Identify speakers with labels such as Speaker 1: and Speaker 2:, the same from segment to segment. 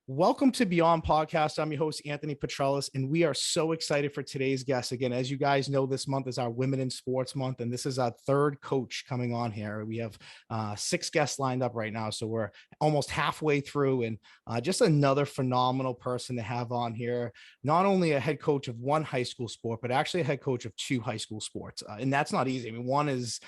Speaker 1: Welcome to Beyond Podcast. I'm your host, Anthony Petrellis, and we are so excited for today's guest. Again, as you guys know, this month is our Women in Sports Month, and this is our third coach coming on here. We have 6 guests lined up right now, so we're almost halfway through, and just another phenomenal person to have on here. Not only a head coach of one high school sport, but actually a head coach of 2 high school sports, and that's not easy. I mean, one is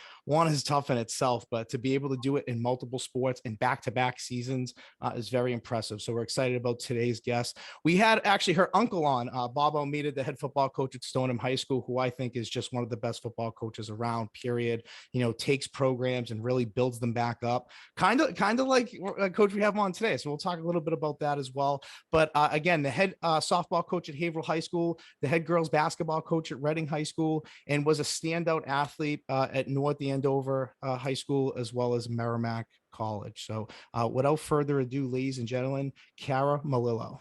Speaker 1: tough in itself, but to be able to do it in multiple sports and back-to-back seasons is very impressive. So we're excited about today's guest. We had actually her uncle on, Bob Almeida, the head football coach at Stoneham High School, who I think is just one of the best football coaches around, period. You know, takes programs and really builds them back up. Kind of like a coach we have on today. So we'll talk a little bit about that as well. But again, the head softball coach at Haverhill High School, the head girls basketball coach at Reading High School, and was a standout athlete at North Andover High School, as well as Merrimack College. So without further ado, ladies and gentlemen, Kara Melillo.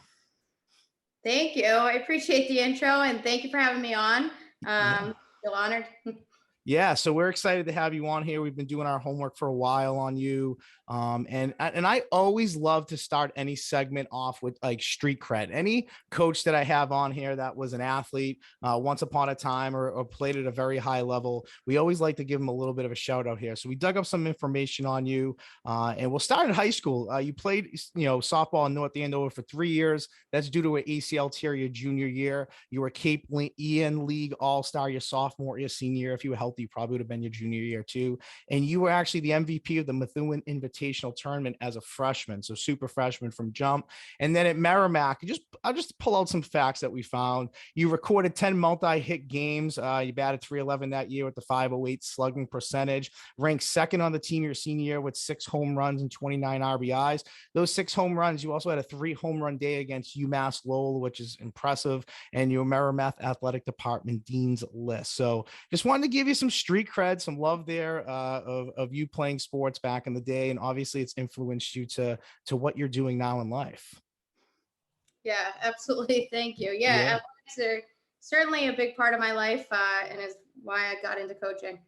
Speaker 2: Thank you. I appreciate the intro and thank you for having me on. Feel honored.
Speaker 1: Yeah, so we're excited to have you on here. We've been doing our homework for a while on you. And I always love to start any segment off with like street cred. Any coach that I have on here that was an athlete once upon a time or played at a very high level, we always like to give them a little bit of a shout out here. So we dug up some information on you, and we'll start in high school. You played, softball in North Andover for 3 years. That's due to an ACL tear your junior year. You were Cape Ian League All-Star your sophomore, your senior year. If you were healthy, probably would have been your junior year too. And you were actually the MVP of the Methuen Invitational Tournament as a freshman, so super freshman from jump. And then at Merrimack, I'll just pull out some facts that we found. You recorded 10 multi-hit games. You batted .311 that year with the .508 slugging percentage. Ranked second on the team your senior year with 6 home runs and 29 RBIs. Those 6 home runs, you also had a 3 home run day against UMass Lowell, which is impressive, and your Merrimack Athletic Department Dean's List. So just wanted to give you some street cred, some love there of you playing sports back in the day, and obviously it's influenced you to what you're doing now in life.
Speaker 2: Yeah, absolutely. Thank you. Yeah. Athletics are certainly a big part of my life, and is why I got into coaching.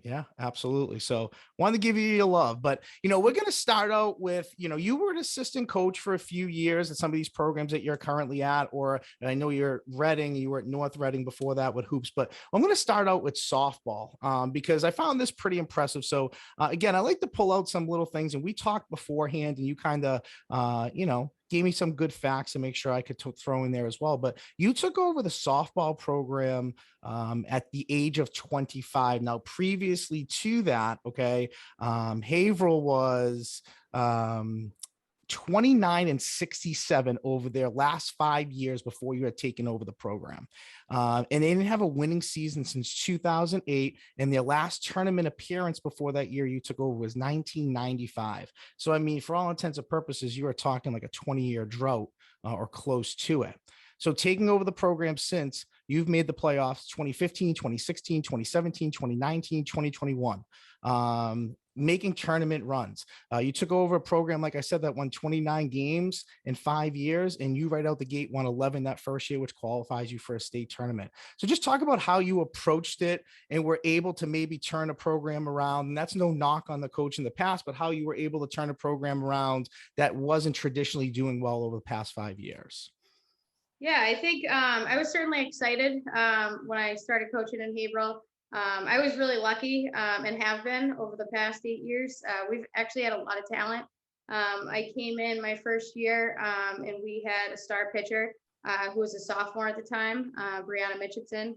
Speaker 1: Yeah, absolutely. So wanted to give you your love, but we're going to start out with, you were an assistant coach for a few years at some of these programs that you're currently at, or I know you're Reading, you were at North Reading before that with hoops, but I'm going to start out with softball because I found this pretty impressive. So again, I like to pull out some little things, and we talked beforehand and you kind of, gave me some good facts to make sure I could throw in there as well. But you took over the softball program at the age of 25. Now, previously to that, Haverhill was 29 and 67 over their last 5 years before you had taken over the program. And they didn't have a winning season since 2008. And their last tournament appearance before that year you took over was 1995. So, I mean, for all intents and purposes, you were talking like a 20-year drought or close to it. So taking over the program since, you've made the playoffs 2015, 2016, 2017, 2019, 2021. Making tournament runs. You took over a program, like I said, that won 29 games in 5 years, and you right out the gate won 11 that first year, which qualifies you for a state tournament. So just talk about how you approached it and were able to maybe turn a program around. And that's no knock on the coach in the past, but how you were able to turn a program around that wasn't traditionally doing well over the past 5 years.
Speaker 2: Yeah, I think I was certainly excited when I started coaching in Haverhill. I was really lucky and have been over the past 8 years. We've actually had a lot of talent. I came in my first year and we had a star pitcher who was a sophomore at the time, Brianna Mitchison.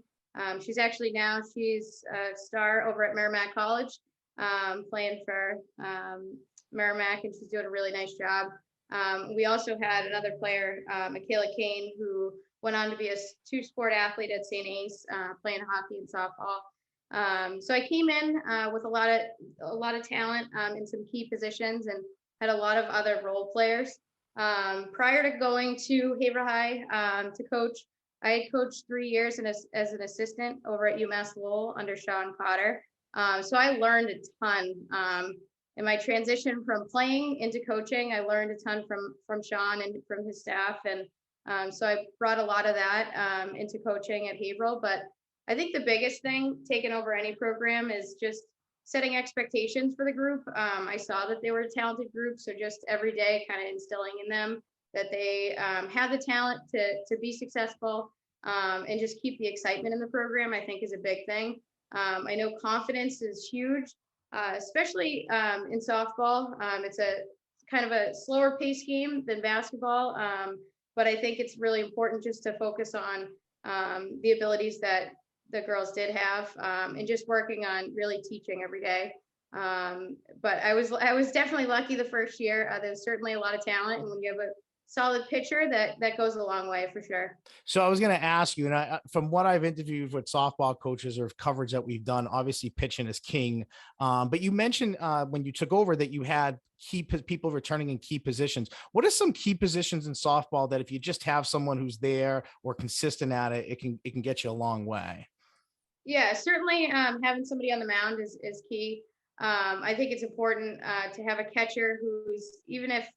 Speaker 2: She's a star over at Merrimack College, playing for Merrimack, and she's doing a really nice job. We also had another player, Michaela Kane, who went on to be a 2-sport athlete at St. Ace, playing hockey and softball. So I came in with a lot of talent in some key positions and had a lot of other role players. Prior to going to Haverhill High to coach, I had coached 3 years as an assistant over at UMass Lowell under Sean Cotter. So I learned a ton. In my transition from playing into coaching, I learned a ton from Sean and from his staff. And so I brought a lot of that into coaching at Haverhill. But I think the biggest thing taking over any program is just setting expectations for the group. I saw that they were a talented group. So just every day kind of instilling in them that they have the talent to be successful, and just keep the excitement in the program, I think is a big thing. I know confidence is huge, especially in softball. It's a kind of a slower pace game than basketball, but I think it's really important just to focus on the abilities that the girls did have, and just working on really teaching every day. But I was definitely lucky the first year. There's certainly a lot of talent, and when you have a solid pitcher, that goes a long way for sure.
Speaker 1: So I was going to ask you, and from what I've interviewed with softball coaches or coverage that we've done, obviously pitching is king. But you mentioned when you took over that you had people returning in key positions. What are some key positions in softball that if you just have someone who's there or consistent at it, it can get you a long way?
Speaker 2: Yeah, certainly having somebody on the mound is key. I think it's important to have a catcher who's, even if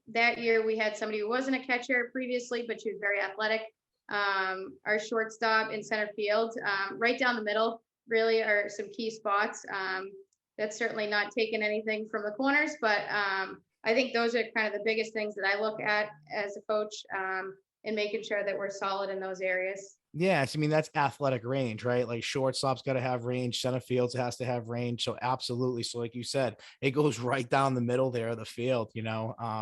Speaker 2: that year we had somebody who wasn't a catcher previously, but she was very athletic. Our shortstop in center field, right down the middle, really are some key spots. That's certainly not taking anything from the corners, but I think those are kind of the biggest things that I look at as a coach, in making sure that we're solid in those areas.
Speaker 1: Yes, I mean that's athletic range, right? Like shortstop's got to have range, center fields has to have range. So absolutely. So like you said, it goes right down the middle there of the field,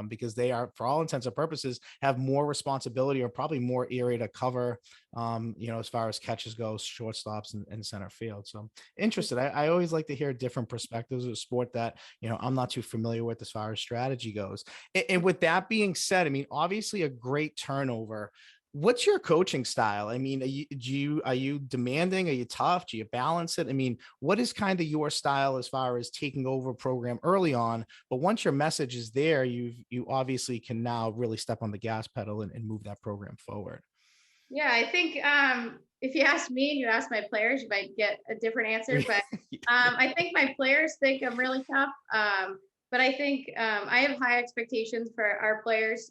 Speaker 1: because they are, for all intents and purposes, have more responsibility or probably more area to cover, as far as catches go, shortstops and center field. So I'm interested. I always like to hear different perspectives of a sport that I'm not too familiar with as far as strategy goes. And with that being said, I mean, obviously a great turnover. What's your coaching style? I mean, are you demanding? Are you tough? Do you balance it? I mean, what is kind of your style as far as taking over a program early on? But once your message is there, you obviously can now really step on the gas pedal and move that program forward.
Speaker 2: Yeah, I think if you ask me and you ask my players, you might get a different answer. But I think my players think I'm really tough. But I think I have high expectations for our players,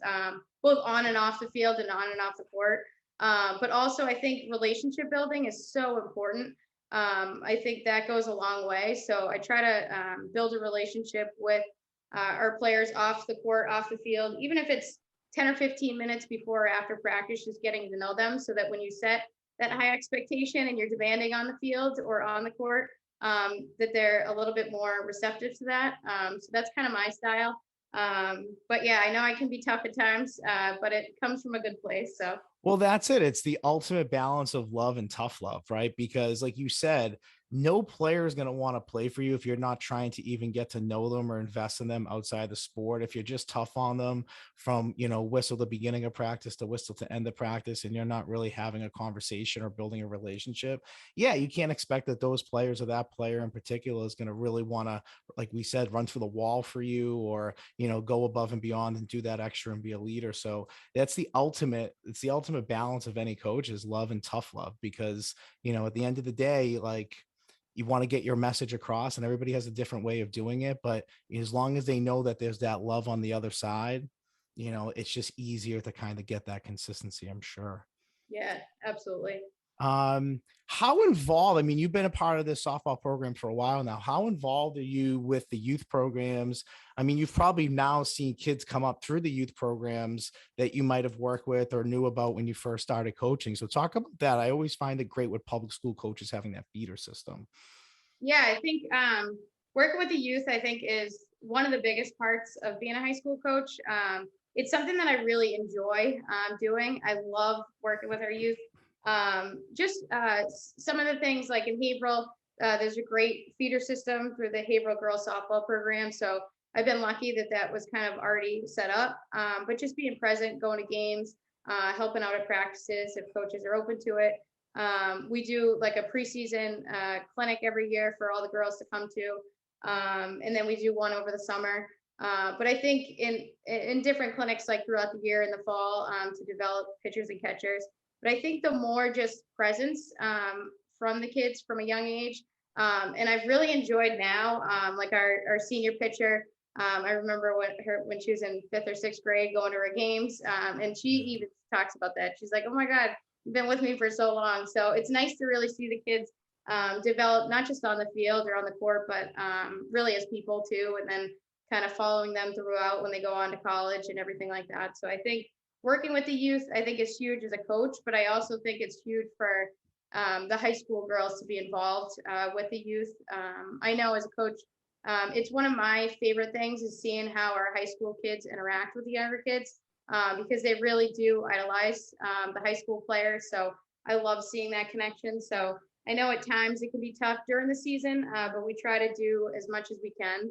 Speaker 2: both on and off the field and on and off the court. But also, I think relationship building is so important. I think that goes a long way. So I try to build a relationship with our players off the court, off the field, even if it's 10 or 15 minutes before or after practice, just getting to know them so that when you set that high expectation and you're demanding on the field or on the court, that they're a little bit more receptive to that. So that's kind of my style. But yeah, I know I can be tough at times, but it comes from a good place. So
Speaker 1: Well, that's it. It's the ultimate balance of love and tough love, right? Because, like you said, no player is going to want to play for you if you're not trying to even get to know them or invest in them outside the sport. If you're just tough on them from, whistle the beginning of practice to whistle to end the practice, and you're not really having a conversation or building a relationship, yeah, you can't expect that those players or that player in particular is going to really want to, like we said, run through the wall for you or, go above and beyond and do that extra and be a leader. So, it's the ultimate balance of any coach is love and tough love because at the end of the day, like, you want to get your message across and everybody has a different way of doing it, but as long as they know that there's that love on the other side, it's just easier to kind of get that consistency, I'm sure.
Speaker 2: yeah, absolutely.
Speaker 1: How involved, I mean, you've been a part of this softball program for a while now. How involved are you with the youth programs? I mean, you've probably now seen kids come up through the youth programs that you might have worked with or knew about when you first started coaching. So talk about that. I always find it great with public school coaches having that feeder system.
Speaker 2: Yeah, I think working with the youth, I think, is one of the biggest parts of being a high school coach. It's something that I really enjoy doing. I love working with our youth. Just some of the things like in Haverhill, there's a great feeder system through the Haverhill girls softball program. So I've been lucky that that was kind of already set up. But just being present, going to games, helping out at practices if coaches are open to it. We do like a preseason clinic every year for all the girls to come to, and then we do one over the summer. But I think in different clinics like throughout the year in the fall, to develop pitchers and catchers. But I think the more just presence from the kids from a young age, and I've really enjoyed now, like our senior pitcher. I remember when she was in 5th or 6th grade going to her games, and she even talks about that. She's like, "Oh my God, you've been with me for so long." So it's nice to really see the kids develop, not just on the field or on the court, but really as people too, and then kind of following them throughout when they go on to college and everything like that. So I think working with the youth, I think is huge as a coach, but I also think it's huge for the high school girls to be involved with the youth. I know as a coach, it's one of my favorite things is seeing how our high school kids interact with the younger kids because they really do idolize the high school players. So I love seeing that connection. So I know at times it can be tough during the season, but we try to do as much as we can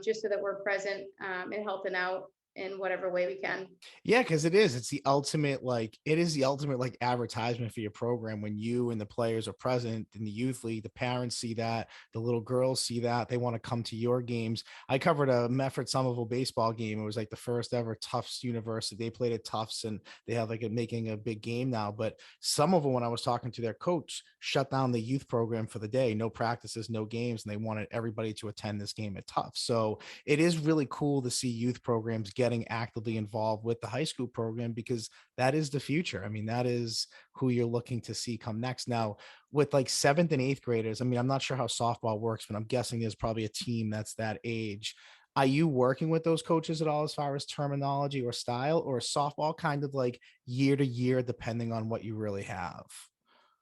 Speaker 2: just so that we're present and helping out in whatever way we can.
Speaker 1: Yeah, because it is. It's the ultimate, like, it is the ultimate like advertisement for your program when you and the players are present in the youth league. The parents see that, the little girls see that, they want to come to your games. I covered a Medford Somerville baseball game. It was like the first ever Tufts University. They played at Tufts and they have like making a big game now. But some of them, when I was talking to their coach, shut down the youth program for the day, no practices, no games, and they wanted everybody to attend this game at Tufts. So it is really cool to see youth programs getting actively involved with the high school program because that is the future. I mean, that is who you're looking to see come next. Now, with like seventh and eighth graders, I mean, I'm not sure how softball works, but I'm guessing there's probably a team that's that age. Are you working with those coaches at all as far as terminology or style, or is softball kind of like year to year, depending on what you really have?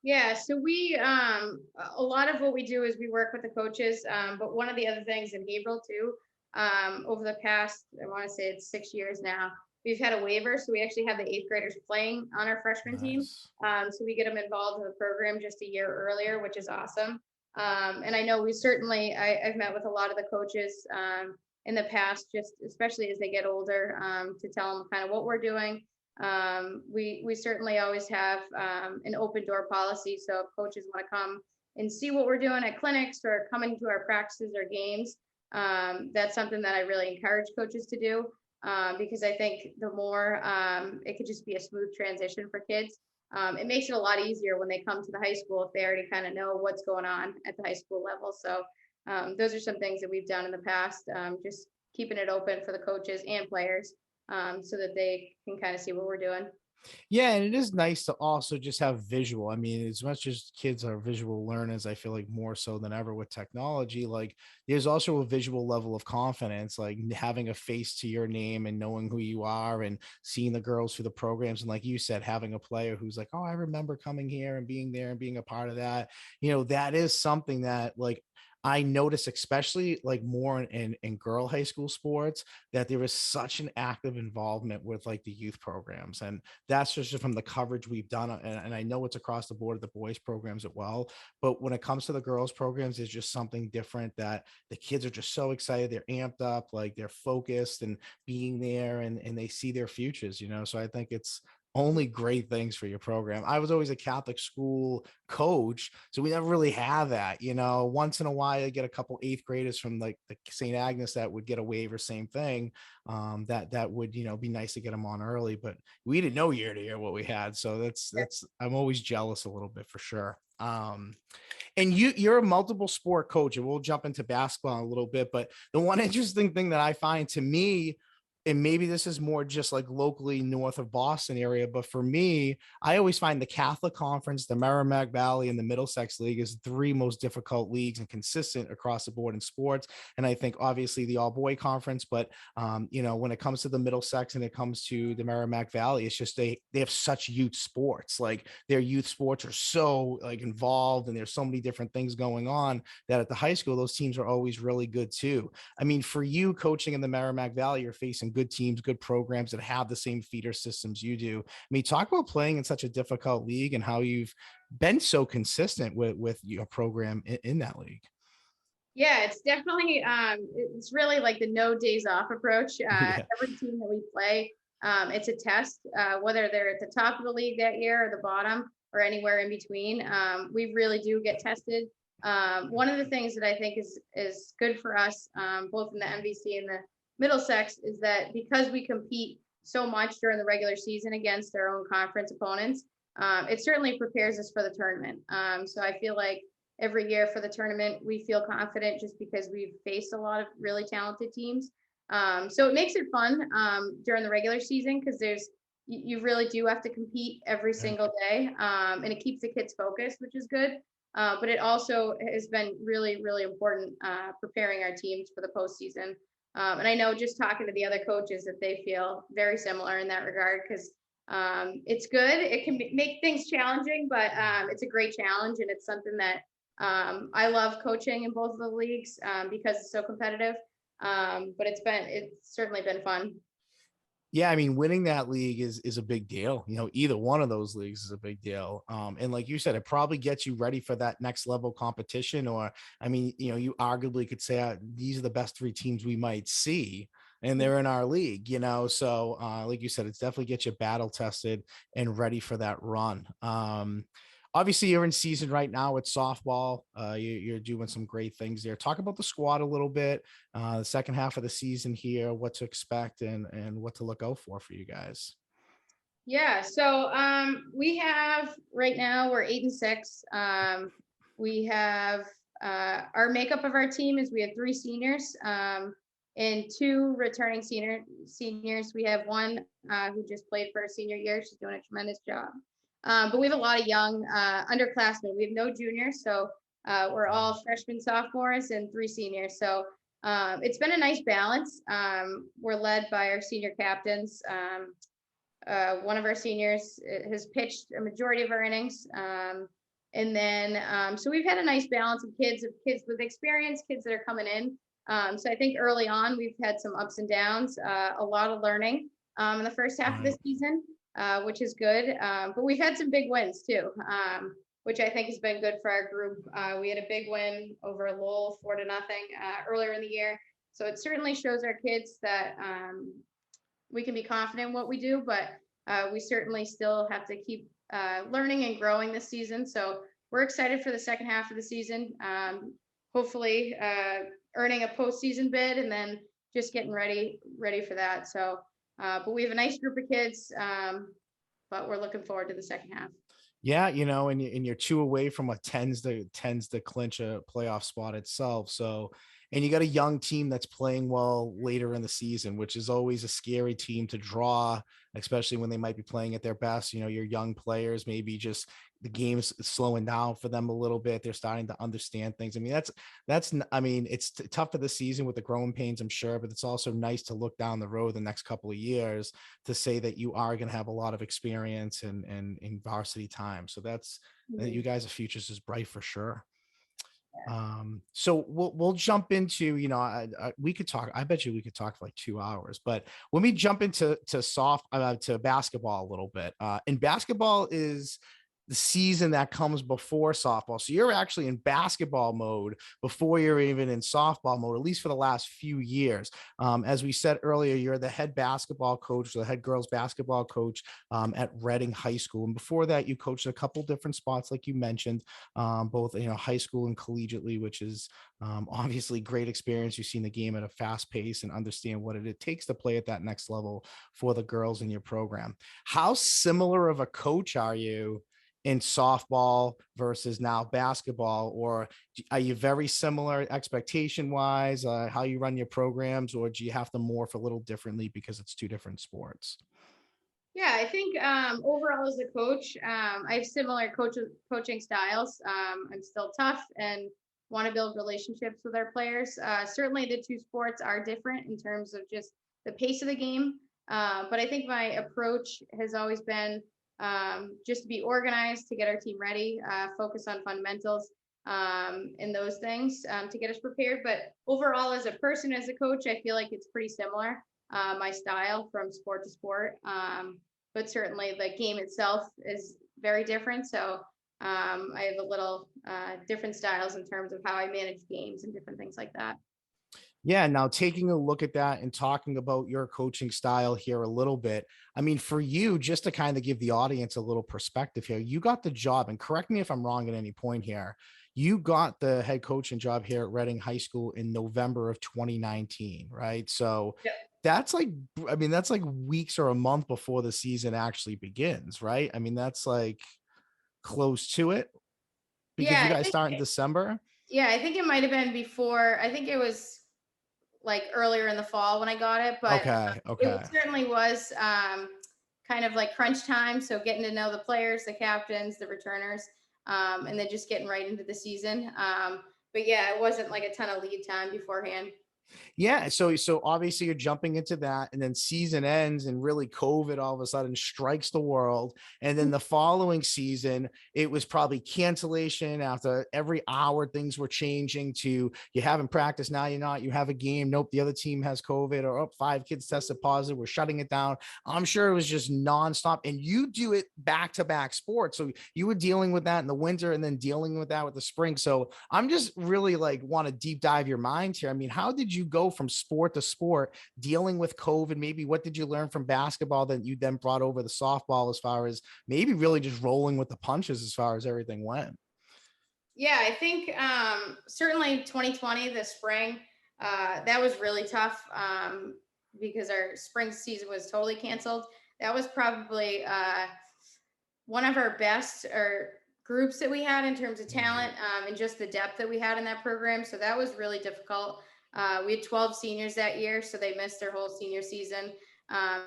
Speaker 2: Yeah, so we a lot of what we do is we work with the coaches, but one of the other things in Haverhill too, over the past I want to say it's 6 years now, we've had a waiver, so we actually have the eighth graders playing on our freshman team.
Speaker 1: Nice.
Speaker 2: So we get them involved in the program just a year earlier, which is awesome. And I know we certainly I've met with a lot of the coaches in the past, just especially as they get older, to tell them kind of what we're doing. We certainly always have an open door policy. So if coaches want to come and see what we're doing at clinics or coming to our practices or games, that's something that I really encourage coaches to do because I think the more it could just be a smooth transition for kids. It makes it a lot easier when they come to the high school if they already kind of know what's going on at the high school level. So those are some things that we've done in the past, just keeping it open for the coaches and players so that they can kind of see what we're doing.
Speaker 1: Yeah, and it is nice to also just have visual. I mean, as much as kids are visual learners, I feel like more so than ever with technology, like there's also a visual level of confidence, like having a face to your name and knowing who you are and seeing the girls through the programs. And like you said, having a player who's like, oh, I remember coming here and being there and being a part of that, that is something that like I notice, especially like more in girl high school sports, that there is such an active involvement with like the youth programs. And that's just from the coverage we've done. And I know it's across the board of the boys programs as well. But when it comes to the girls programs, it's just something different that the kids are just so excited. They're amped up, like they're focused and being there and they see their futures. So I think it's only great things for your program. I was always a Catholic school coach, so we never really have that. Once in a while, I get a couple eighth graders from like the St. Agnes that would get a waiver, same thing. That would be nice to get them on early, but we didn't know year to year what we had, so that's I'm always jealous a little bit for sure. And you're a multiple sport coach, and we'll jump into basketball in a little bit, but the one interesting thing that I find to me, and maybe this is more just like locally north of Boston area, but for me, I always find the Catholic Conference, the Merrimack Valley, and the Middlesex League is the three most difficult leagues and consistent across the board in sports. And I think obviously the all boy conference, but when it comes to the Middlesex and it comes to the Merrimack Valley, it's just they have such youth sports. Like their youth sports are so like involved, and there's so many different things going on that at the high school, those teams are always really good too. I mean, for you coaching in the Merrimack Valley, you're facing good teams, good programs that have the same feeder systems you do. I mean, talk about playing in such a difficult league and how you've been so consistent with your program in that league.
Speaker 2: Yeah, it's definitely it's really like the no days off approach.
Speaker 1: Yeah.
Speaker 2: Every team that we play, it's a test, whether they're at the top of the league that year or the bottom or anywhere in between. We really do get tested. One of the things that I think is good for us, both in the MVC and the Middlesex, is that because we compete so much during the regular season against our own conference opponents, it certainly prepares us for the tournament. So I feel like every year for the tournament, we feel confident just because we've faced a lot of really talented teams. So it makes it fun during the regular season because you really do have to compete every
Speaker 1: Yeah.
Speaker 2: single day, and it keeps the kids focused, which is good. But it also has been really, really important preparing our teams for the postseason. And I know just talking to the other coaches that they feel very similar in that regard because it's good. It can make things challenging, but it's a great challenge and it's something that I love coaching in both of the leagues because it's so competitive. But it's certainly been fun.
Speaker 1: Yeah, I mean, winning that league is a big deal. Either one of those leagues is a big deal. And like you said, it probably gets you ready for that next level competition. Or, I mean, you arguably could say these are the best three teams we might see, and they're in our league. So like you said, it's definitely gets you battle tested and ready for that run. Obviously, you're in season right now with softball. You're doing some great things there. Talk about the squad a little bit, the second half of the season here, what to expect and what to look out for you guys.
Speaker 2: Yeah, so we have right now we're 8-6. We have our makeup of our team is we have three seniors and two returning seniors. We have one who just played for her senior year. She's doing a tremendous job. But we have a lot of young underclassmen. We have no juniors, so we're all freshmen, sophomores, and three seniors. So it's been a nice balance. We're led by our senior captains. One of our seniors has pitched a majority of our innings. And then, so we've had a nice balance of kids with experience, kids that are coming in. So I think early on, we've had some ups and downs, a lot of learning in the first half of the season, which is good. But we've had some big wins too, which I think has been good for our group. We had a big win over Lowell, 4-0, earlier in the year. So it certainly shows our kids that we can be confident in what we do, but we certainly still have to keep learning and growing this season. So we're excited for the second half of the season. Hopefully earning a postseason bid and then just getting ready for that. So, but we have a nice group of kids, but we're looking forward to the second half.
Speaker 1: Yeah, and you're two away from what tends to clinch a playoff spot itself. So, and you got a young team that's playing well later in the season, which is always a scary team to draw, especially when they might be playing at their best. Your young players, maybe just the game's slowing down for them a little bit. They're starting to understand things. I mean, I mean, it's tough for the season with the growing pains, I'm sure, but it's also nice to look down the road the next couple of years to say that you are going to have a lot of experience and in varsity time. So that's you guys' futures is bright for sure. So we'll jump into, we could talk, I bet you we could talk for like 2 hours, but when we jump into to basketball a little bit, and basketball is the season that comes before softball. So you're actually in basketball mode before you're even in softball mode, at least for the last few years. As we said earlier, you're the head basketball coach, the head girls basketball coach at Reading High School. And before that, you coached a couple different spots, like you mentioned, both, high school and collegiately, which is obviously great experience. You've seen the game at a fast pace and understand what it takes to play at that next level for the girls in your program. How similar of a coach are you in softball versus now basketball, or are you very similar expectation wise, how you run your programs, or do you have to morph a little differently because it's two different sports?
Speaker 2: Yeah, I think overall as a coach, I have similar coaching styles. I'm still tough and want to build relationships with our players. Certainly, the two sports are different in terms of just the pace of the game. But I think my approach has always been just to be organized, to get our team ready, focus on fundamentals and those things to get us prepared. But overall, as a person, as a coach, I feel like it's pretty similar. My style from sport to sport. But certainly the game itself is very different. So I have a little different styles in terms of how I manage games and different things like that.
Speaker 1: Yeah. Now, taking a look at that and talking about your coaching style here a little bit, I mean, for you, just to kind of give the audience a little perspective here, you got the job, and correct me if I'm wrong at any point here. You got the head coaching job here at Reading High School in November of 2019, right? So
Speaker 2: Yep.
Speaker 1: that's like, I mean, that's like weeks or a month before the season actually begins, right? I mean, that's like close to it because
Speaker 2: Yeah,
Speaker 1: you
Speaker 2: I
Speaker 1: guys
Speaker 2: think
Speaker 1: start in December.
Speaker 2: yeah, I think it might have been before. I think it was like earlier in the fall when I got it, but
Speaker 1: Okay.
Speaker 2: it
Speaker 1: Okay.
Speaker 2: certainly was kind of like crunch time. So getting to know the players, the captains, the returners, and then just getting right into the season. But yeah, it wasn't like a ton of lead time beforehand.
Speaker 1: Yeah, so obviously you're jumping into that, and then season ends, and really COVID all of a sudden strikes the world. And then the following season, it was probably cancellation after every hour. Things were changing to you haven't practiced, now you're not. You have a game, nope, the other team has COVID, or oh, five kids tested positive, we're shutting it down. I'm sure it was just nonstop, and you do it back to back sports, so you were dealing with that in the winter and then dealing with that with the spring. So I'm just really like want to deep dive your mind here. I mean, how did you go from sport to sport dealing with COVID? Maybe what did you learn from basketball that you then brought over the softball, as far as maybe really just rolling with the punches as far as everything went?
Speaker 2: Yeah, I think certainly 2020, the spring, that was really tough because our spring season was totally canceled. That was probably one of our best or groups that we had in terms of
Speaker 1: Mhm.
Speaker 2: talent and just the depth that we had in that program. So that was really difficult. We had 12 seniors that year, so they missed their whole senior season.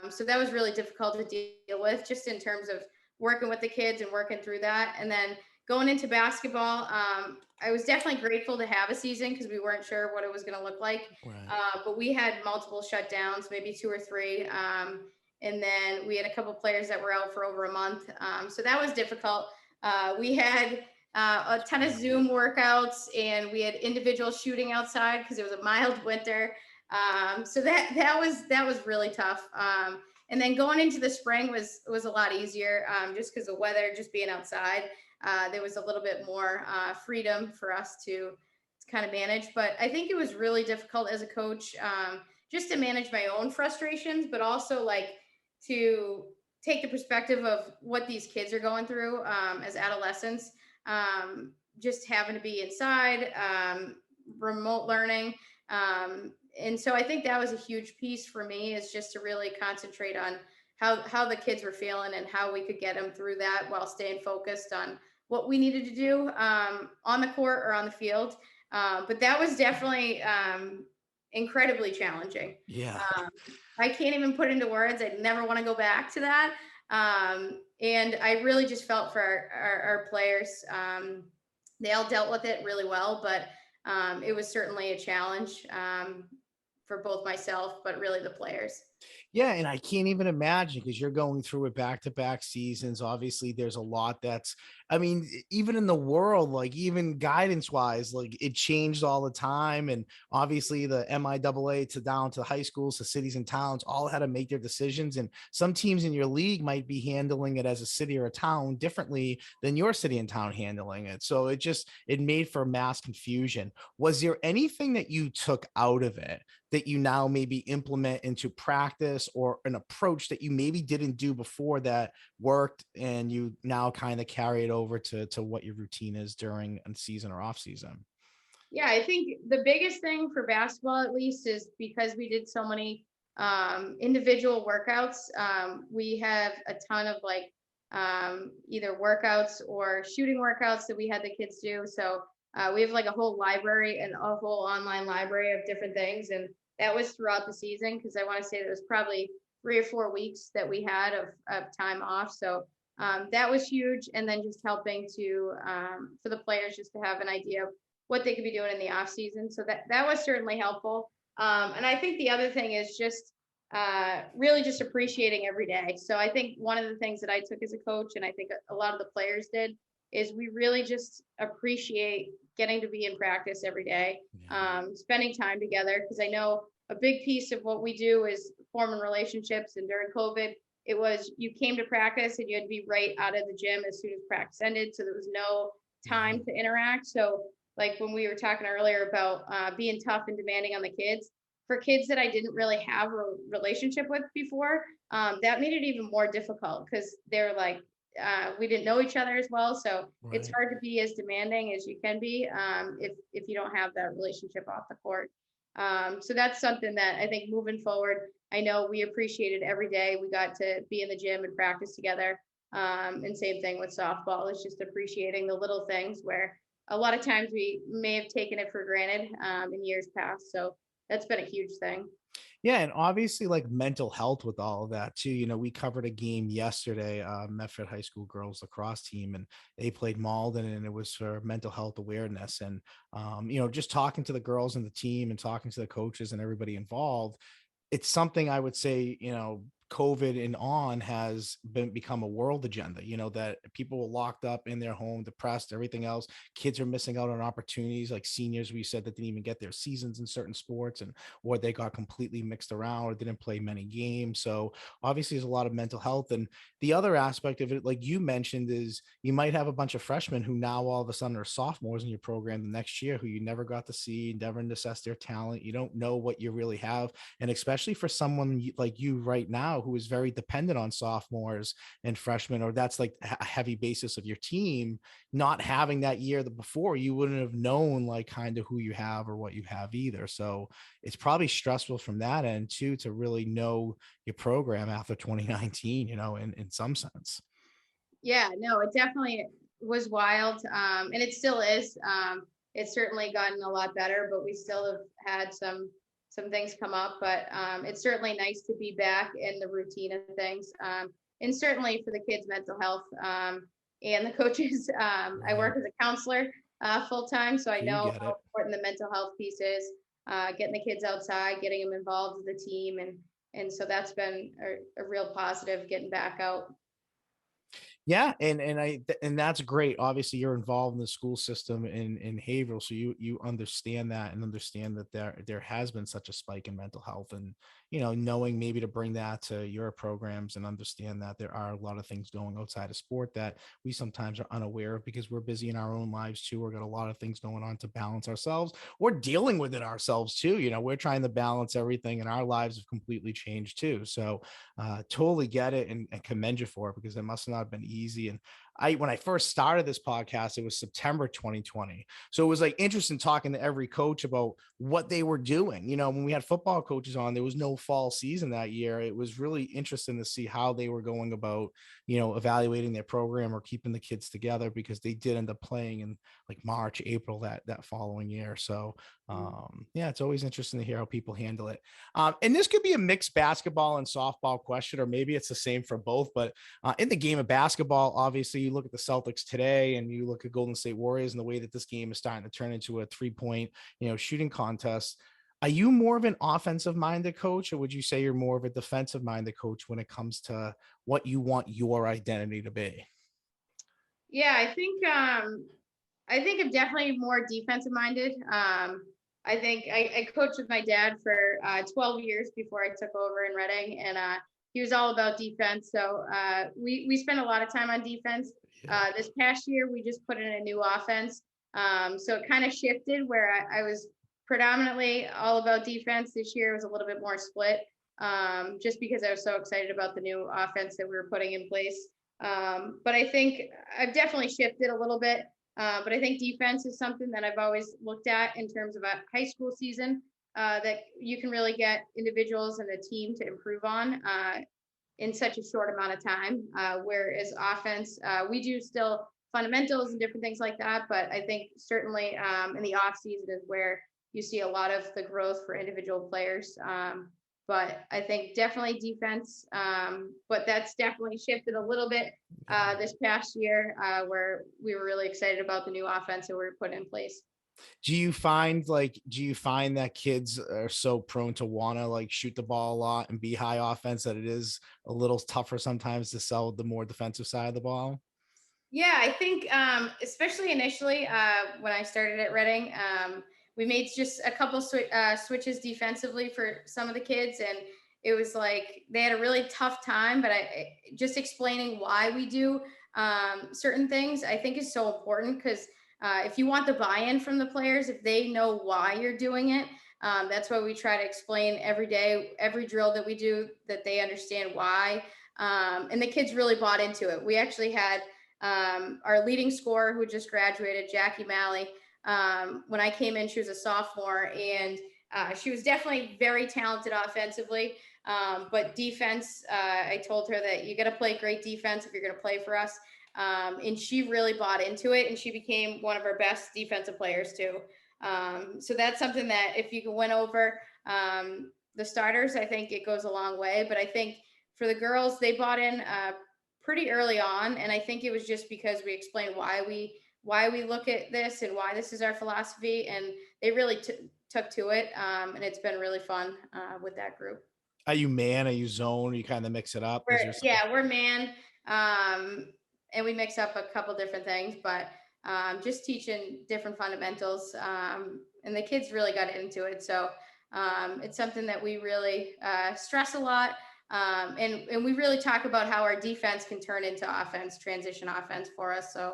Speaker 2: So that was really difficult to deal with, just in terms of working with the kids and working through that. And then going into basketball, I was definitely grateful to have a season because we weren't sure what it was going to look like.
Speaker 1: Right.
Speaker 2: But we had multiple shutdowns, maybe two or three. And then we had a couple players that were out for over a month. So that was difficult. We had a ton of
Speaker 1: Right.
Speaker 2: Zoom workouts, and we had individual shooting outside because it was a mild winter. So that was really tough. And then going into the spring was a lot easier, just because the weather, just being outside, there was a little bit more freedom for us to kind of manage. But I think it was really difficult as a coach, just to manage my own frustrations, but also like to take the perspective of what these kids are going through as adolescents, just having to be inside, remote learning. And so I think that was a huge piece for me, is just to really concentrate on how the kids were feeling and how we could get them through that while staying focused on what we needed to do on the court or on the field. But that was definitely incredibly challenging.
Speaker 1: Yeah.
Speaker 2: Um, I can't even put into words. I'd never want to go back to that. And I really just felt for our players. They all dealt with it really well, but it was certainly a challenge for both myself, but really the players.
Speaker 1: Yeah, and I can't even imagine, because you're going through it back to back seasons. Obviously, there's a lot that's, I mean, even in the world, like even guidance wise, like it changed all the time. And obviously, the MIAA to down to high schools to cities and towns all had to make their decisions. And some teams in your league might be handling it as a city or a town differently than your city and town handling it. So it made for mass confusion. Was there anything that you took out of it that you now maybe implement into practice, or an approach that you maybe didn't do before that worked, and you now kind of carry it over to what your routine is during a season or off season?
Speaker 2: Yeah, I think the biggest thing for basketball, at least, is because we did so many individual workouts. We have a ton of like either workouts or shooting workouts that we had the kids do. So we have like a whole library and a whole online library of different things. And that was throughout the season, because I want to say there was probably 3 or 4 weeks that we had of time off. So that was huge. And then just helping to for the players just to have an idea of what they could be doing in the off season. So that was certainly helpful. And I think the other thing is just really just appreciating every day. So I think one of the things that I took as a coach, and I think a lot of the players did, is we really just appreciate getting to be in practice every day,
Speaker 1: Yeah.
Speaker 2: spending time together. Because I know a big piece of what we do is forming relationships. And during COVID, it was you came to practice and you had to be right out of the gym as soon as practice ended. So there was no
Speaker 1: Yeah.
Speaker 2: time to interact. So like when we were talking earlier about being tough and demanding on the kids, for kids that I didn't really have a relationship with before, that made it even more difficult because they're like, we didn't know each other as well. So it's
Speaker 1: Right.
Speaker 2: hard to be as demanding as you can be if you don't have that relationship off the court. So that's something that I think moving forward, I know we appreciated every day we got to be in the gym and practice together. And same thing with softball, is just appreciating the little things where a lot of times we may have taken it for granted in years past. So that's been a huge thing.
Speaker 1: Yeah, and obviously like mental health with all of that too. We covered a game yesterday, Medford High School girls lacrosse team, and they played Malden, and it was for mental health awareness. And just talking to the girls and the team and talking to the coaches and everybody involved, it's something I would say, COVID and on has become a world agenda, that people were locked up in their home, depressed, everything else. Kids are missing out on opportunities like seniors, we said, that didn't even get their seasons in certain sports, and or they got completely mixed around or didn't play many games. So obviously there's a lot of mental health. And the other aspect of it, like you mentioned, is you might have a bunch of freshmen who now all of a sudden are sophomores in your program the next year who you never got to see, never assess their talent. You don't know what you really have. And especially for someone like you right now, who is very dependent on sophomores and freshmen, or that's like a heavy basis of your team, not having that year before, you wouldn't have known like kind of who you have or what you have either. So it's probably stressful from that end too, to really know your program after 2019, in some sense.
Speaker 2: Yeah, no, it definitely was wild, and it still is. It's certainly gotten a lot better, but we still have had some things come up. But it's certainly nice to be back in the routine of things, and certainly for the kids' mental health and the coaches. I
Speaker 1: Right.
Speaker 2: work as a counselor full time, so I
Speaker 1: You
Speaker 2: know
Speaker 1: get
Speaker 2: how
Speaker 1: it.
Speaker 2: important the mental health piece is. Getting the kids outside, getting them involved with the team, and so that's been a real positive getting back out.
Speaker 1: Yeah, and that's great. Obviously, you're involved in the school system in Haverhill, so you understand that and understand that there has been such a spike in mental health, and knowing maybe to bring that to your programs and understand that there are a lot of things going outside of sport that we sometimes are unaware of because we're busy in our own lives too. We've got a lot of things going on to balance ourselves. We're dealing with it ourselves too. We're trying to balance everything, and our lives have completely changed too. So totally get it, and commend you for it, because it must not have been easy. And when I first started this podcast, it was September 2020. So it was like interesting talking to every coach about what they were doing. When we had football coaches on, there was no fall season that year. It was really interesting to see how they were going about, evaluating their program or keeping the kids together, because they did end up playing in like March, April that following year. So yeah, it's always interesting to hear how people handle it. And this could be a mixed basketball and softball question, or maybe it's the same for both. But in the game of basketball, obviously, you look at the Celtics today, and you look at Golden State Warriors, and the way that this game is starting to turn into a 3-point, shooting contest. Are you more of an offensive minded coach, or would you say you're more of a defensive minded coach when it comes to what you want your identity to be?
Speaker 2: Yeah, I think I'm definitely more defensive minded. I think I coached with my dad for 12 years before I took over in Reading, and he was all about defense. So we spent a lot of time on defense.
Speaker 1: Yeah.
Speaker 2: This past year, we just put in a new offense. So it kind of shifted where I was predominantly all about defense. This year was a little bit more split, just because I was so excited about the new offense that we were putting in place. But I think I've definitely shifted a little bit. But I think defense is something that I've always looked at in terms of a high school season that you can really get individuals and a team to improve on in such a short amount of time. Whereas offense, we do still fundamentals and different things like that. But I think certainly in the off season is where you see a lot of the growth for individual players. But I think definitely defense. But that's definitely shifted a little bit
Speaker 1: Yeah.
Speaker 2: this past year, where we were really excited about the new offense that we were putting in place.
Speaker 1: Do you find that kids are so prone to want to like shoot the ball a lot and be high offense that it is a little tougher sometimes to sell the more defensive side of the ball?
Speaker 2: Yeah, I think especially initially when I started at Reading, we made just a couple switches defensively for some of the kids, and it was like they had a really tough time. But just explaining why we do certain things, I think is so important because if you want the buy-in from the players, if they know why you're doing it, that's why we try to explain every day, every drill that we do, that they understand why. And the kids really bought into it. We actually had our leading scorer who just graduated, Jackie Malley. When I came in, she was a sophomore, and she was definitely very talented offensively. But defense, I told her that you got to play great defense if you're going to play for us. And she really bought into it, and she became one of our best defensive players too. So that's something that if you can win over the starters, I think it goes a long way. But I think for the girls, they bought in pretty early on, and I think it was just because we explained why we look at this and why this is our philosophy, and they really took to it, and it's been really fun with that group.
Speaker 1: Are you man? Are you zone? You kind of mix it up? Is there some?
Speaker 2: Yeah, we're man, um, and we mix up a couple different things, but just teaching different fundamentals, and the kids really got into it. So it's something that we really stress a lot, and we really talk about how our defense can turn into offense, transition offense for us. So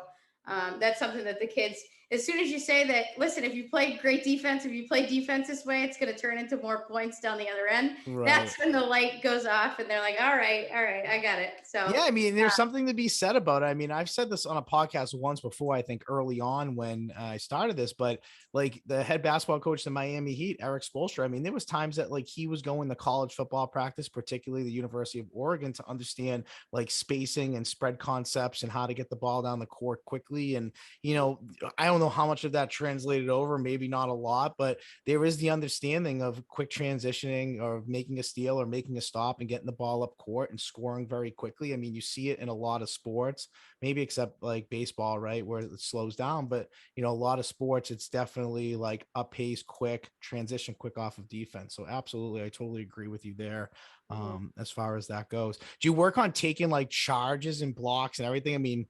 Speaker 2: that's something that the kids, as soon as you say that, listen, if you play great defense, if you play defense this way, it's going to turn into more points down the other end.
Speaker 1: Right.
Speaker 2: That's when the light goes off and they're like, all right, I got it. So
Speaker 1: Yeah, I mean, there's something to be said about it. I mean, I've said this on a podcast once before, I think early on when I started this, but like the head basketball coach of the Miami Heat, Eric Spoelstra, I mean, there was times that like he was going to college football practice, particularly the University of Oregon, to understand like spacing and spread concepts and how to get the ball down the court quickly. And, I don't know how much of that translated over, maybe not a lot, but there is the understanding of quick transitioning or making a steal or making a stop and getting the ball up court and scoring very quickly. I mean, you see it in a lot of sports, maybe except like baseball, right, where it slows down. But a lot of sports, it's definitely like up pace, quick transition, quick off of defense. So absolutely, I totally agree with you there.
Speaker 2: mhm.
Speaker 1: As far as that goes, do you work on taking like charges and blocks and everything? I mean,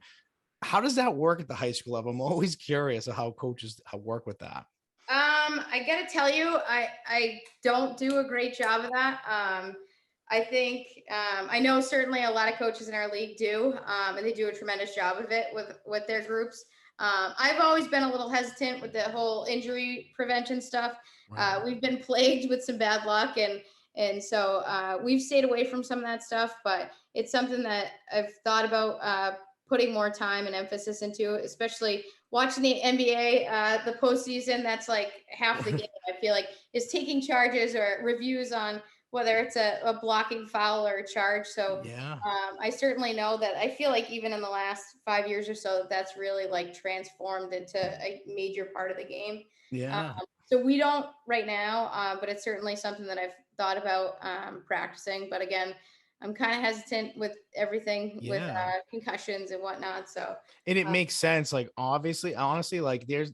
Speaker 1: how does that work at the high school level? I'm always curious of how coaches work with that.
Speaker 2: I gotta tell you, I don't do a great job of that. I think I know certainly a lot of coaches in our league do, and they do a tremendous job of it with their groups. I've always been a little hesitant with the whole injury prevention stuff.
Speaker 1: Right.
Speaker 2: We've been plagued with some bad luck, and so we've stayed away from some of that stuff. But it's something that I've thought about putting more time and emphasis into, especially watching the NBA, the postseason. That's like half the game. I feel like is taking charges or reviews on whether it's a blocking foul or a charge. So
Speaker 1: Yeah.
Speaker 2: I certainly know that. I feel like even in the last 5 years or so, that's really like transformed into a major part of the game. Um,
Speaker 1: Yeah.
Speaker 2: so we don't right now, but it's certainly something that I've thought about practicing. But again, I'm kind of hesitant with everything with
Speaker 1: Yeah.
Speaker 2: concussions and whatnot. So
Speaker 1: And it
Speaker 2: uh,
Speaker 1: makes sense. Like, obviously, honestly, like there's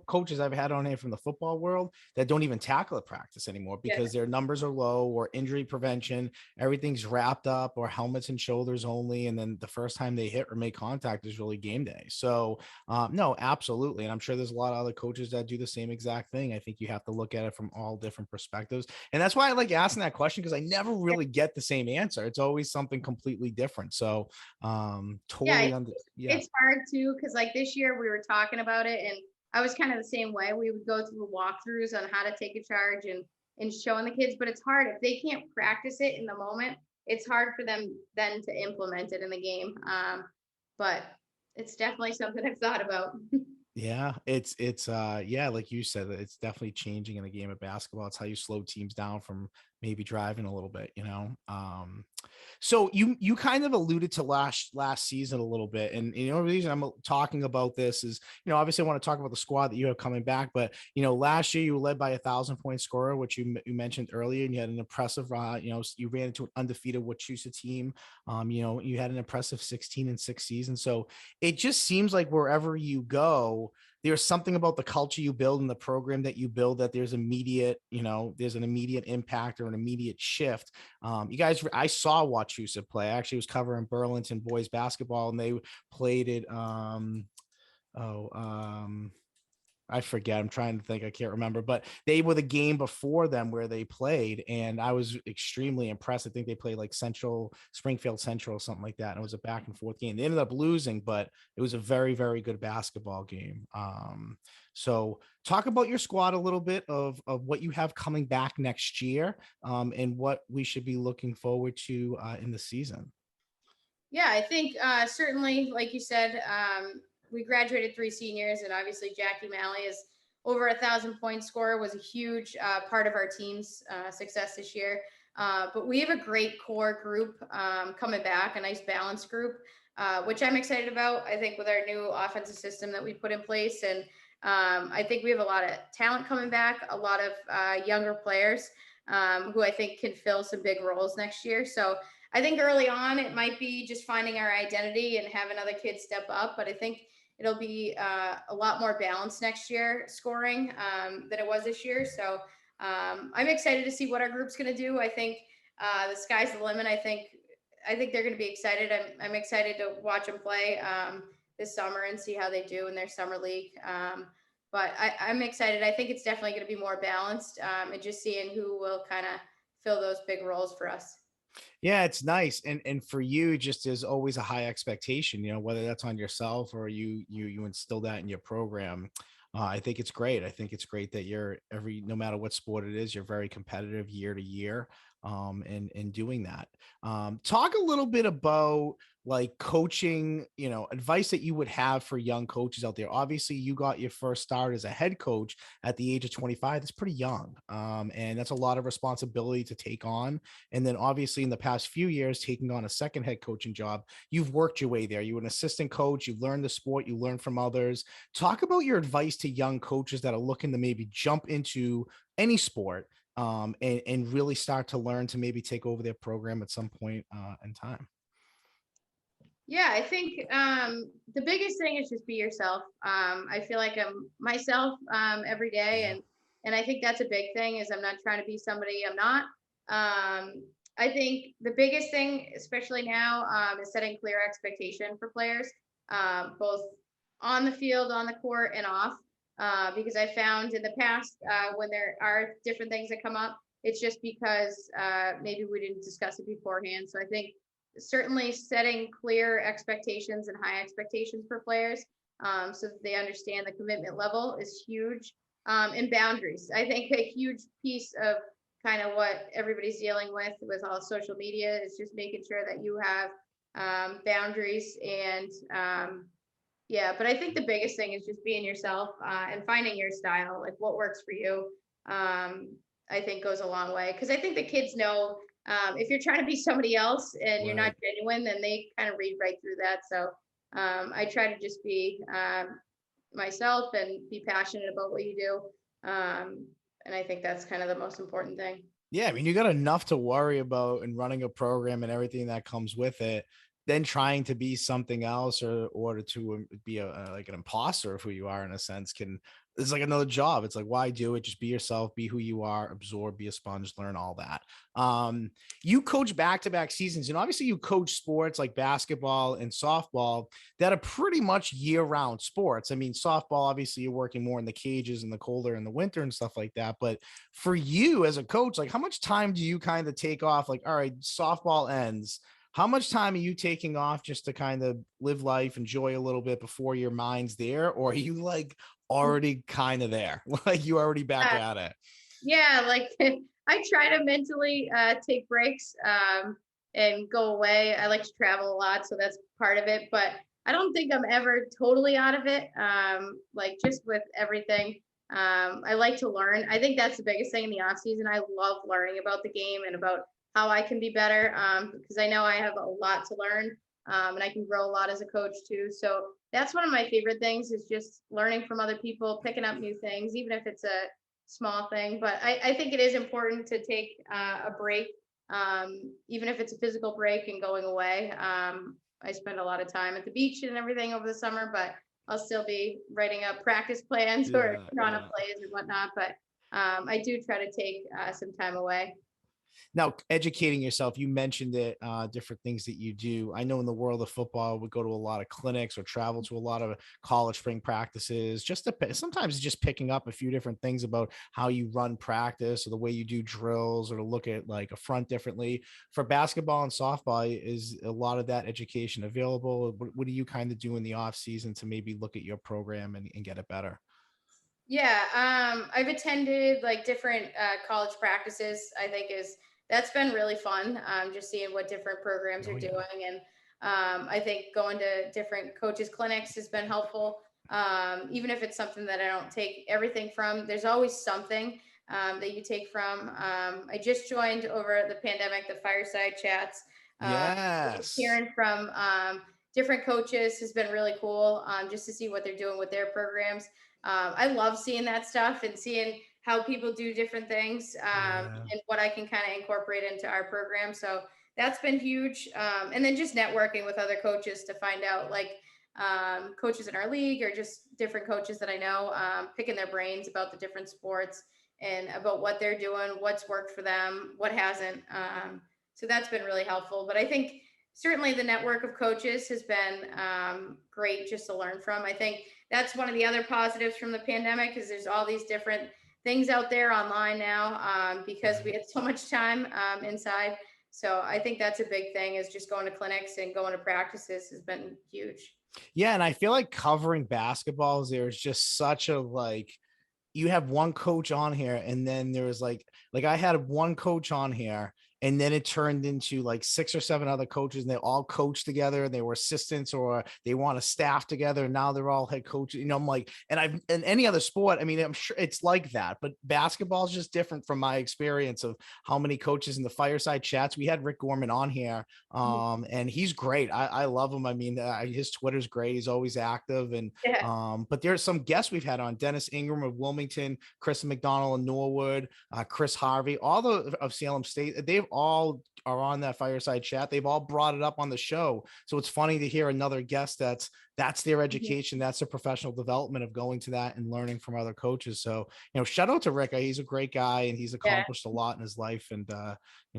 Speaker 1: coaches I've had on here from the football world that don't even tackle at practice anymore
Speaker 2: yeah,
Speaker 1: because their numbers are low or injury prevention, everything's wrapped up or helmets and shoulders only. And then the first time they hit or make contact is really game day. So, no, absolutely. And I'm sure there's a lot of other coaches that do the same exact thing. I think you have to look at it from all different perspectives. And that's why I like asking that question because I never really get the same answer. It's always something completely different. So,
Speaker 2: yeah,
Speaker 1: totally yeah.
Speaker 2: it's hard too because like this year we were talking about it, and I was kind of the same way. We would go through the walkthroughs on how to take a charge and showing the kids, but it's hard if they can't practice it in the moment. It's hard for them then to implement it in the game. But it's definitely something I've thought about.
Speaker 1: Yeah, yeah, like you said, it's definitely changing in the game of basketball. It's how you slow teams down from maybe driving a little bit. So you kind of alluded to last season a little bit, and the reason I'm talking about this is, obviously I want to talk about the squad that you have coming back, but last year you were led by 1,000 point scorer, which you mentioned earlier, and you had an impressive, you ran into an undefeated Wachusett team. You had an impressive 16-6 season. So it just seems like wherever you go, there's something about the culture you build and the program that you build that there's there's an immediate impact or an immediate shift. You guys, I saw Wachusett play. I actually was covering Burlington boys basketball, and they played it. Oh, I forget. I'm trying to think. I can't remember, but they were the game before them where they played, and I was extremely impressed. I think they played like Springfield Central, or something like that. And it was a back and forth game. They ended up losing, but it was a very, very good basketball game. So talk about your squad a little bit of what you have coming back next year, and what we should be looking forward to in the season.
Speaker 2: Yeah, I think certainly, like you said, we graduated 3 seniors, and obviously Jackie Malley is over 1,000 point scorer, was a huge part of our team's success this year. But we have a great core group coming back, a nice balanced group, which I'm excited about. I think with our new offensive system that we put in place, and I think we have a lot of talent coming back, a lot of younger players. who I think can fill some big roles next year. So I think early on it might be just finding our identity and having other kids step up, but I think it'll be a lot more balanced next year scoring than it was this year. So I'm excited to see what our group's going to do. I think the sky's the limit. I think they're going to be excited. I'm excited to watch them play this summer and see how they do in their summer league. But I'm excited. I think it's definitely going to be more balanced and just seeing who will kind of fill those big roles for us.
Speaker 1: Yeah, it's nice. And for you, just is always a high expectation, whether that's on yourself or you instill that in your program. I think it's great. I think it's great that you're no matter what sport it is, you're very competitive year to year, and doing that. Talk a little bit about like coaching, advice that you would have for young coaches out there. Obviously, you got your first start as a head coach at the age of 25. That's pretty young. And that's a lot of responsibility to take on. And then obviously in the past few years, taking on a second head coaching job, you've worked your way there. You were an assistant coach, you've learned the sport, you learned from others. Talk about your advice to young coaches that are looking to maybe jump into any sport, and really start to learn to maybe take over their program at some point in time.
Speaker 2: Yeah, I think the biggest thing is just be yourself. I feel like I'm myself every day,
Speaker 1: Yeah.
Speaker 2: and I think that's a big thing. Is I'm not trying to be somebody I'm not. I think the biggest thing, especially now, is setting clear expectation for players, both on the field, on the court, and off. Because I found in the past when there are different things that come up, it's just because maybe we didn't discuss it beforehand. So I think certainly setting clear expectations and high expectations for players so that they understand the commitment level is huge. And boundaries. I think a huge piece of kind of what everybody's dealing with all social media is just making sure that you have boundaries and yeah, but I think the biggest thing is just being yourself and finding your style, like what works for you. I think goes a long way because I think the kids know if you're trying to be somebody else and you're not
Speaker 1: Right.
Speaker 2: genuine, then they kind of read right through that. So I try to just be myself and be passionate about what you do. And I think that's kind of the most important thing.
Speaker 1: Yeah, I mean, you got enough to worry about in running a program and everything that comes with it. Then trying to be something else or to be like an imposter of who you are in a sense can it's like another job. It's like why do it? Just be yourself, be who you are, absorb, be a sponge, learn all that. You coach back-to-back seasons, and obviously you coach sports like basketball and softball that are pretty much year-round sports. I mean, softball, obviously, you're working more in the cages in the colder in the winter and stuff like that. But for you as a coach, like how much time do you kind of take off? Like, all right, softball ends. How much time are you taking off just to kind of live life, enjoy a little bit before your mind's there? Or are you like already kind of there? Like you already back
Speaker 2: Uh,
Speaker 1: at it?
Speaker 2: yeah, like I try to mentally take breaks and go away. I like to travel a lot, so that's part of it. But I don't think I'm ever totally out of it. Like just with everything, I like to learn. I think that's the biggest thing in the off season. I love learning about the game and about how I can be better because I know I have a lot to learn and I can grow a lot as a coach too. So that's one of my favorite things is just learning from other people, picking up new things, even if it's a small thing. But I think it is important to take a break, even if it's a physical break and going away. I spend a lot of time at the beach and everything over the summer, but I'll still be writing up practice plans or
Speaker 1: Yeah,
Speaker 2: drawing up
Speaker 1: yeah.
Speaker 2: plays and whatnot. But I do try to take some time away.
Speaker 1: Now, educating yourself, you mentioned it, different things that you do. I know in the world of football, we go to a lot of clinics or travel to a lot of college spring practices. Sometimes it's just picking up a few different things about how you run practice or the way you do drills or to look at like a front differently. For basketball and softball, is a lot of that education available? What do you kind of do in the off season to maybe look at your program and get it better?
Speaker 2: Yeah, I've attended like different college practices. I think is that's been really fun. Just seeing what different programs are
Speaker 1: Oh yeah.
Speaker 2: doing, and I think going to different coaches' clinics has been helpful. Even if it's something that I don't take everything from, there's always something that you take from. I just joined over the pandemic the fireside chats. Uh, just
Speaker 1: Yes.
Speaker 2: hearing from different coaches has been really cool. Just to see what they're doing with their programs. I love seeing that stuff and seeing how people do different things,
Speaker 1: Yeah.
Speaker 2: and what I can kind of incorporate into our program. So that's been huge. And then just networking with other coaches to find out, like, coaches in our league or just different coaches that I know, picking their brains about the different sports and about what they're doing, what's worked for them, what hasn't. So that's been really helpful. But I think certainly the network of coaches has been, great just to learn from. I think that's one of the other positives from the pandemic is there's all these different things out there online now, because we
Speaker 1: Right.
Speaker 2: had so much time, inside. So I think that's a big thing is just going to clinics and going to practices has been huge.
Speaker 1: Yeah, and I feel like covering basketballs, there's just such a like you have one coach on here and then there was like I had one coach on here and then it turned into like 6 or 7 other coaches and they all coached together and they were assistants or they want to staff together and now they're all head coaches. I'm like, and I've in any other sport, I mean, I'm sure it's like that, but basketball is just different from my experience of how many coaches in the fireside chats. We had Rick Gorman on here, and he's great. I love him. I mean, his Twitter's great. He's always active. And
Speaker 2: Yeah.
Speaker 1: but there's some guests we've had on: Dennis Ingram of Wilmington, Chris McDonald of Norwood, Chris Harvey, all the of Salem State. They've all are on that fireside chat. They've all brought it up on the show. So it's funny to hear another guest that's their education, that's their professional development of going to that and learning from other coaches. So, shout out to Rick. He's a great guy and he's
Speaker 2: Yeah.
Speaker 1: accomplished a lot in his life. And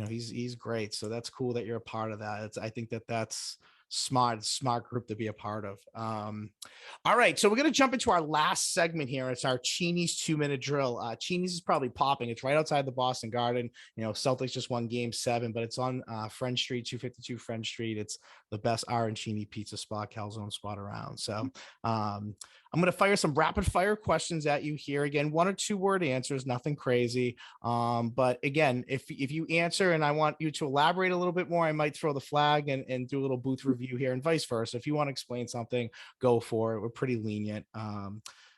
Speaker 1: he's great. So that's cool that you're a part of that. I think that's smart group to be a part of. All right, so we're going to jump into our last segment here. It's our Cheney's 2-minute drill. Cheney's is probably popping. It's right outside the Boston Garden. Celtics just won Game 7, but it's on Friend Street, 252 Friend Street. It's the best R and Cheney pizza spot, calzone spot around. So I'm going to fire some rapid fire questions at you here. Again, 1 or 2 word answers, nothing crazy. But again, if you answer and I want you to elaborate a little bit more, I might throw the flag and do a little booth review here and vice versa. If you want to explain something, go for it. We're pretty lenient.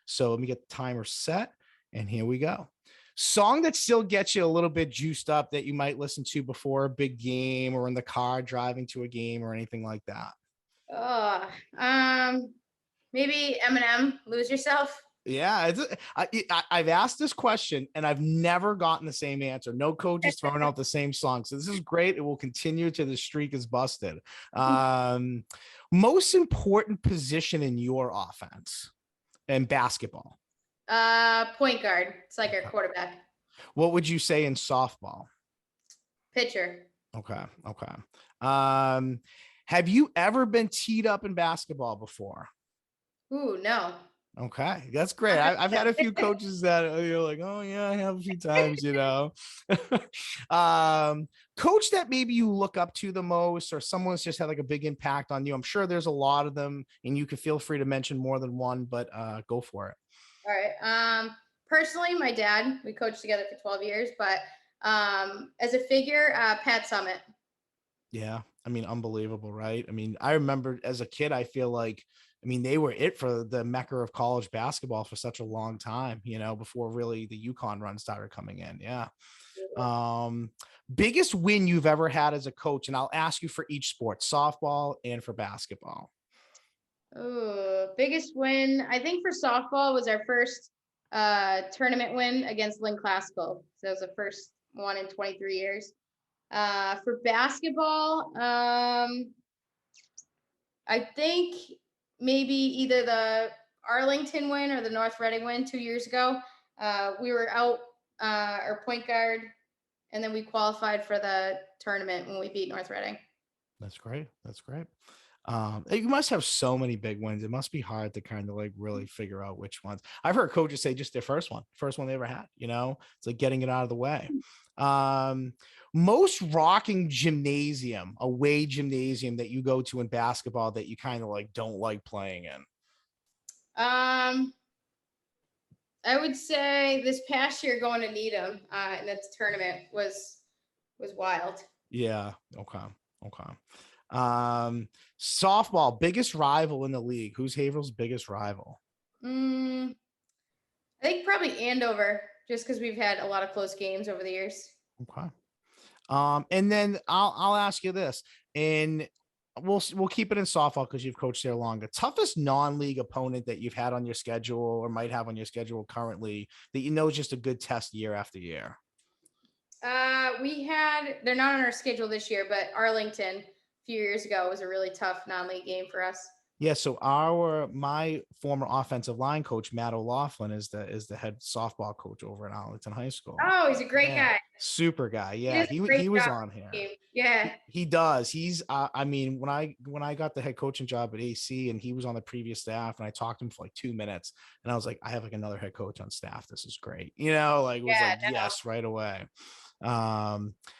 Speaker 1: So let me get the timer set and here we go. Song that still gets you a little bit juiced up that you might listen to before a big game or in the car driving to a game or anything like that.
Speaker 2: Oh, maybe Eminem, Lose Yourself.
Speaker 1: Yeah, I've asked this question and I've never gotten the same answer. No coach is throwing out the same song. So this is great. It will continue till the streak is busted. Most important position in your offense and basketball?
Speaker 2: Point guard. It's like our quarterback.
Speaker 1: What would you say in softball?
Speaker 2: Pitcher.
Speaker 1: Okay. Have you ever been teed up in basketball before?
Speaker 2: Ooh, no.
Speaker 1: Okay, that's great. I've had a few coaches that you're like, oh yeah, I have a few times, Coach that maybe you look up to the most, or someone's just had like a big impact on you. I'm sure there's a lot of them, and you can feel free to mention more than one, but go for it.
Speaker 2: All right. Personally, my dad, we coached together for 12 years, but as a figure, Pat Summit.
Speaker 1: Yeah, I mean, unbelievable, right? I mean, I remember as a kid, I feel like, I mean, they were it for the mecca of college basketball for such a long time, before really the UConn run started coming in. Yeah. Biggest win you've ever had as a coach, and I'll ask you for each sport, softball and for basketball.
Speaker 2: Ooh, biggest win, I think for softball was our first tournament win against Lynn Classical. So it was the first one in 23 years. For basketball, I think maybe either the Arlington win or the North Reading win 2 years ago. We were out our point guard, and then we qualified for the tournament when we beat North Reading.
Speaker 1: That's great. You must have so many big wins. It must be hard to kind of like really figure out which ones. I've heard coaches say just their first one they ever had, it's like getting it out of the way. Most rocking away gymnasium that you go to in basketball that you kind of like don't like playing in.
Speaker 2: I would say this past year going to Needham and its tournament was wild.
Speaker 1: Yeah. Okay. Softball, biggest rival in the league. Who's Haverhill's biggest rival?
Speaker 2: I think probably Andover, just because we've had a lot of close games over the years.
Speaker 1: Okay. And then I'll ask you this. In we'll keep it in softball because you've coached there longer. Toughest non-league opponent that you've had on your schedule or might have on your schedule currently that you know is just a good test year after year.
Speaker 2: They're not on our schedule this year, but Arlington a few years ago was a really tough non-league game for us.
Speaker 1: Yeah, so my former offensive line coach Matt O'Laughlin is the head softball coach over at Arlington High School.
Speaker 2: Oh, he's a great
Speaker 1: Yeah,
Speaker 2: guy.
Speaker 1: super guy.
Speaker 2: He
Speaker 1: Yeah,
Speaker 2: does a
Speaker 1: he
Speaker 2: great
Speaker 1: was
Speaker 2: job
Speaker 1: on
Speaker 2: with the
Speaker 1: here.
Speaker 2: game. Yeah.
Speaker 1: He does. He's I mean, when I got the head coaching job at AC and he was on the previous staff and I talked to him for like 2 minutes and I was like, I have like another head coach on staff. This is great. Like it was
Speaker 2: Yeah,
Speaker 1: like, yes, right away.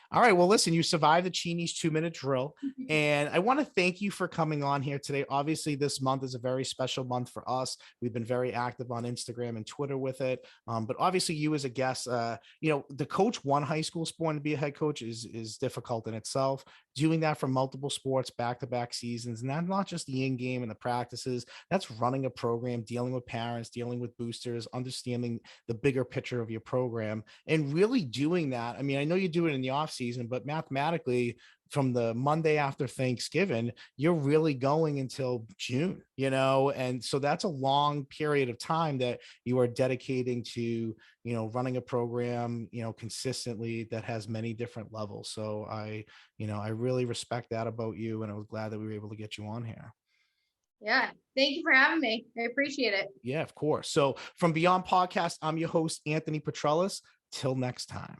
Speaker 1: All right. Well, listen, you survived the Cheney's 2-minute drill.
Speaker 2: no.
Speaker 1: And I want to thank you for coming on here today. Obviously, this month is a very special month for us. We've been very active on Instagram and Twitter with it. But obviously, you as a guest, the coach one high school sport and to be a head coach is difficult in itself. Doing that for multiple sports, back-to-back seasons, and that's not just the in-game and the practices. That's running a program, dealing with parents, dealing with boosters, understanding the bigger picture of your program, and really doing that. I mean, I know you do it in the off season, but mathematically, from the Monday after Thanksgiving, you're really going until June, and so that's a long period of time that you are dedicating to, running a program, consistently that has many different levels. So I really respect that about you. And I was glad that we were able to get you on here.
Speaker 2: Yeah. Thank you for having me. I appreciate it.
Speaker 1: Yeah, of course. So from Beyond Podcast, I'm your host, Anthony Petrellis. Till next time.